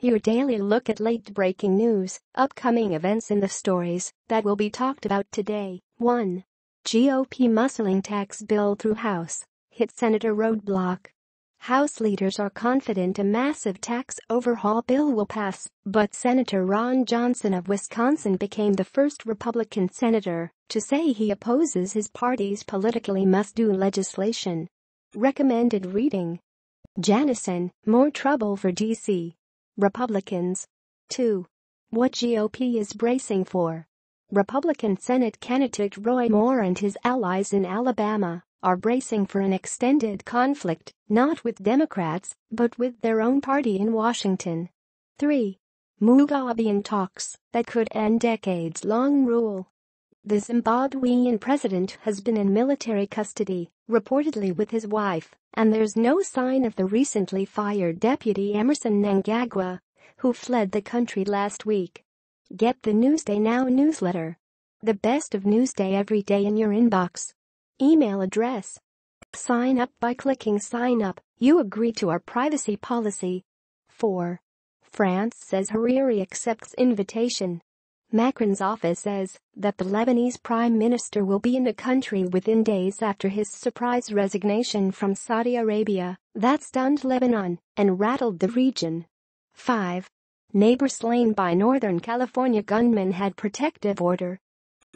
Your daily look at late-breaking news, upcoming events and the stories that will be talked about today. 1. GOP muscling tax bill through House, hit Senator roadblock. House leaders are confident a massive tax overhaul bill will pass, but Senator Ron Johnson of Wisconsin became the first Republican senator to say he opposes his party's politically must-do legislation. Recommended reading: Janison, more trouble for D.C. Republicans. 2. What GOP is bracing for. Republican Senate candidate Roy Moore and his allies in Alabama are bracing for an extended conflict, not with Democrats, but with their own party in Washington. 3. Mugabean talks that could end decades-long rule. The Zimbabwean president has been in military custody, reportedly with his wife, and there's no sign of the recently fired deputy Emmerson Mnangagwa, who fled the country last week. Get the Newsday Now newsletter. The best of Newsday every day in your inbox. Email address. Sign up by clicking sign up. You agree to our privacy policy. 4. France says Hariri accepts invitation. Macron's office says that the Lebanese prime minister will be in the country within days after his surprise resignation from Saudi Arabia that stunned Lebanon and rattled the region. 5. Neighbor slain by Northern California gunman had protective order.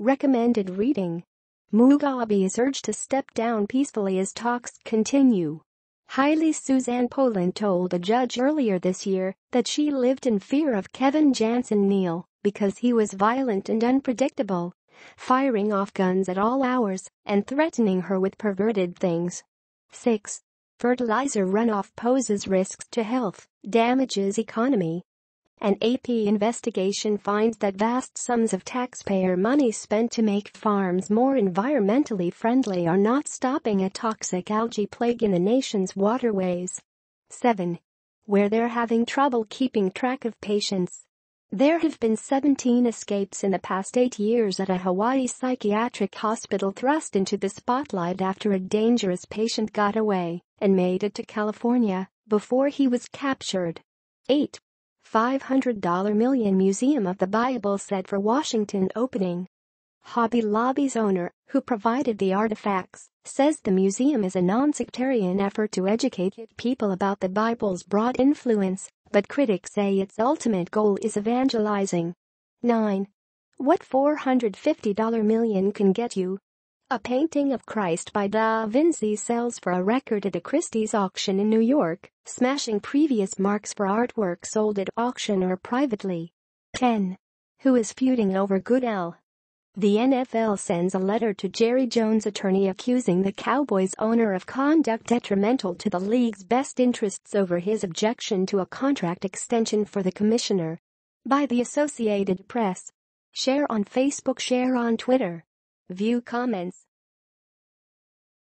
Recommended reading: Mugabe is urged to step down peacefully as talks continue. Hailey Suzanne Poland told a judge earlier this year that she lived in fear of Kevin Janison Neal because he was violent and unpredictable, firing off guns at all hours and threatening her with perverted things. 6. Fertilizer runoff poses risks to health, damages economy. An AP investigation finds that vast sums of taxpayer money spent to make farms more environmentally friendly are not stopping a toxic algae plague in the nation's waterways. 7. Where they're having trouble keeping track of patients. There have been 17 escapes in the past 8 years at a Hawaii psychiatric hospital thrust into the spotlight after a dangerous patient got away and made it to California before he was captured. 8. $500 million Museum of the Bible set for Washington opening. Hobby Lobby's owner, who provided the artifacts, says the museum is a non-sectarian effort to educate people about the Bible's broad influence, but critics say its ultimate goal is evangelizing. 9. What $450 million can get you. A painting of Christ by Da Vinci sells for a record at a Christie's auction in New York, smashing previous marks for artwork sold at auction or privately. 10. Who is feuding over Goodell? The NFL sends a letter to Jerry Jones' attorney accusing the Cowboys owner of conduct detrimental to the league's best interests over his objection to a contract extension for the commissioner. By the Associated Press. Share on Facebook, share on Twitter. View comments.